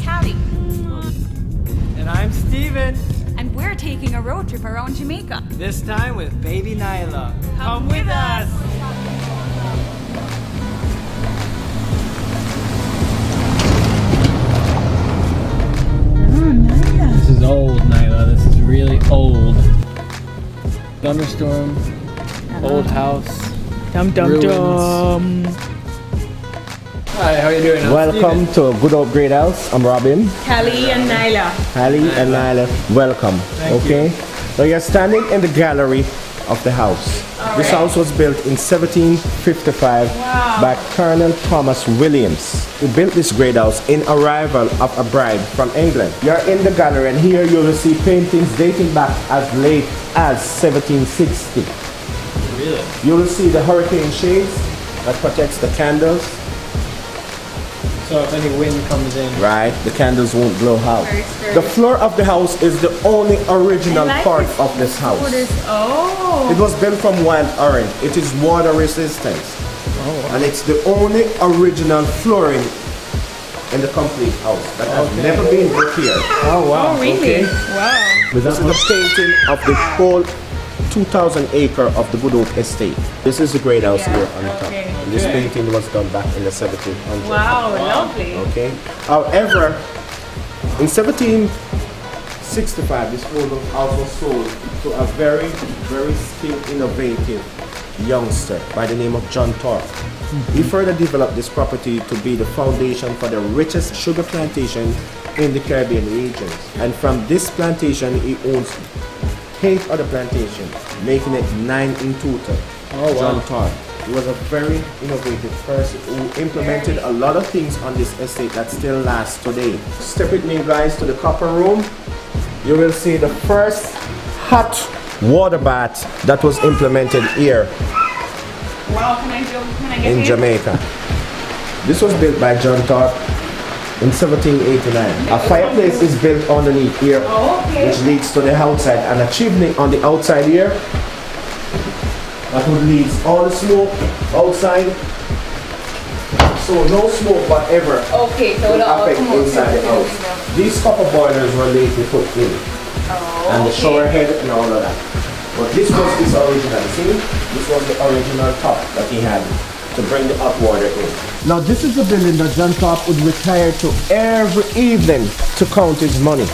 Calee. And I'm Steven. And we're taking a road trip around Jamaica. This time with baby Nyla. Come with us! Oh, Nyla. This is old, Nyla. This is really old. Thunderstorm, old house. Dum dum dum. Hi, how are you doing? Welcome to Good Hope Great House. I'm Robin. Calee and Nyla. Calee and Nyla. Welcome. Thank you. So you're standing in the gallery of the house. This house was built in 1755 by Colonel Thomas Williams, who built this great house in arrival of a bride from England. You're in the gallery, and here you will see paintings dating back as late as 1760. Really? You will see the hurricane shades that protects the candles. So if any wind comes in. Right, the candles won't blow out. The floor of the house is the only original part of this house. Oh. It was built from wild orange. It is water resistant. Oh, wow. And it's the only original flooring in the complete house that has never been repaired. Oh, wow. Oh, really? Okay. Wow. This is the painting of the whole 2,000 acre of the Good Hope estate. This is the great house here on the top. And this painting was done back in the 1700s. Wow, lovely. Okay. However, in 1765, this old house was sold to a very, very skilled, innovative youngster by the name of John Thorpe. He further developed this property to be the foundation for the richest sugar plantation in the Caribbean region. And from this plantation, he owns 8 other plantations, making it 9 in total. Oh, wow. John Thorpe. He was a very innovative person who implemented a lot of things on this estate that still lasts today. Step with me, guys, to the copper room. You will see the first hot water bath that was implemented here Wow, can I get in Jamaica. This was built by John Thorpe in 1789. A fireplace is built underneath here, which leads to the outside, and a chimney on the outside here that would lead all the smoke outside. So no smoke whatever Okay, so will it'll all affect come out inside the house. These copper boilers were lately put in, and the shower head and all of that. But this was his original. See, this was the original top that he had to bring the hot water in. Now this is the building that John Thorpe would retire to every evening to count his money.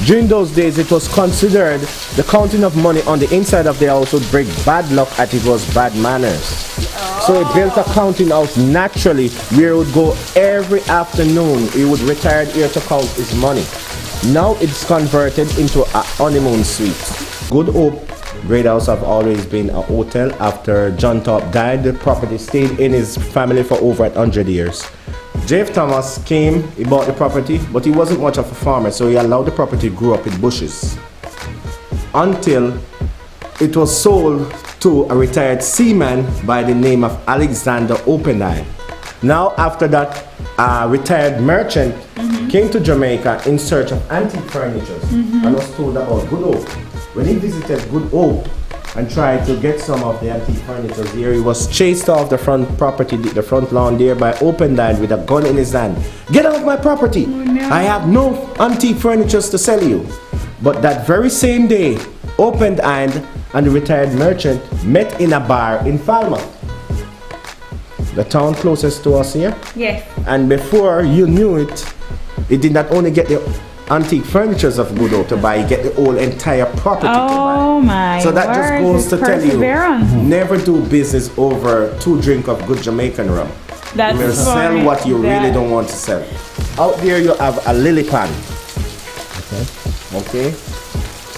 During those days, it was considered the counting of money on the inside of the house would bring bad luck, as it was bad manners. So he built a counting house naturally where he would go every afternoon. He would retire here to count his money. Now it's converted into a honeymoon suite. Good Hope Great House have always been a hotel. After John Thorpe died, the property stayed in his family for over 100 years. J.F. Thomas came, he bought the property, but he wasn't much of a farmer, so he allowed the property to grow up in bushes until it was sold to a retired seaman by the name of Alexander Oppenheim. Now after that, a retired merchant came to Jamaica in search of antique furniture and was told about Good Hope. When he visited Good Hope and tried to get some of the antique furniture here, he was chased off the front property, the front lawn there, by Oppenheim with a gun in his hand. Get off my property! Oh, no. I have no antique furniture to sell you. But that very same day, Oppenheim and the retired merchant met in a bar in Falmouth, the town closest to us here. Yes. And before you knew it, he did not only get the antique furnitures of Good Hope to buy, you get the whole entire property to buy. Oh my. So that just goes to tell you, never do business over 2 drinks of good Jamaican rum. That's you will sell what you really don't want to sell. Out there you have a lily pond. Okay.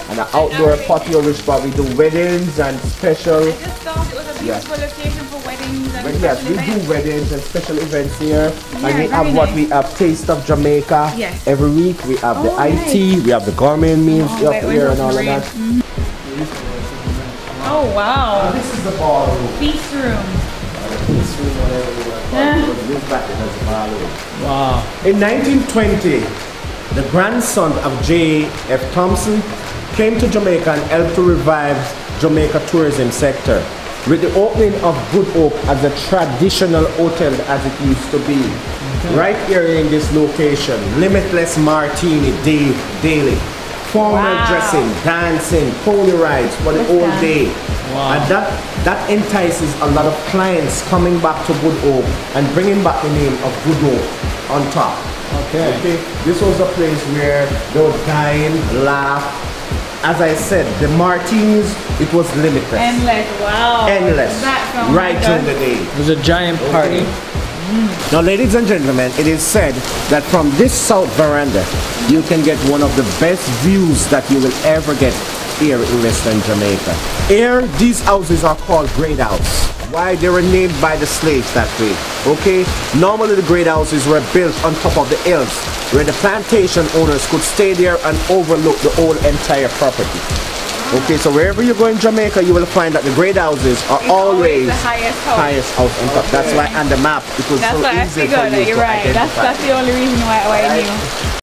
And an outdoor patio which probably do weddings and special. I just thought it was a beautiful location for weddings and But yes, we do weddings and special events here. Yeah, And we have what we have Taste of Jamaica. Yes. Every week we have the IT, we have the gourmet meals up here and all of that. Oh wow. This is the ballroom. Feast room. The feast room, whatever you want to call it. It was used back then as a ballroom. Wow. In 1920, the grandson of J.F. Thompson came to Jamaica and helped to revive Jamaica tourism sector with the opening of Good Hope as a traditional hotel as it used to be. Right here in this location, limitless martini daily. Formal dressing, dancing, pony rides for the whole day. Wow. And that entices a lot of clients coming back to Good Hope and bringing back the name of Good Hope on top. Okay. This was a place where they would dine, laugh. As I said, the martinis, it was limitless. Endless, wow. Endless. Right during the day. It was a giant party. Now, ladies and gentlemen, it is said that from this south veranda, you can get one of the best views that you will ever get here in Western Jamaica. Here, these houses are called great house. Why? They were named by the slaves that way. Okay? Normally, the great houses were built on top of the hills, where the plantation owners could stay there and overlook the whole entire property. Okay, so wherever you go in Jamaica, you will find that the great houses are always the highest house on top. That's why on the map it was That's so why I easy for figured you that you're to right. identify. That's the only reason why I knew.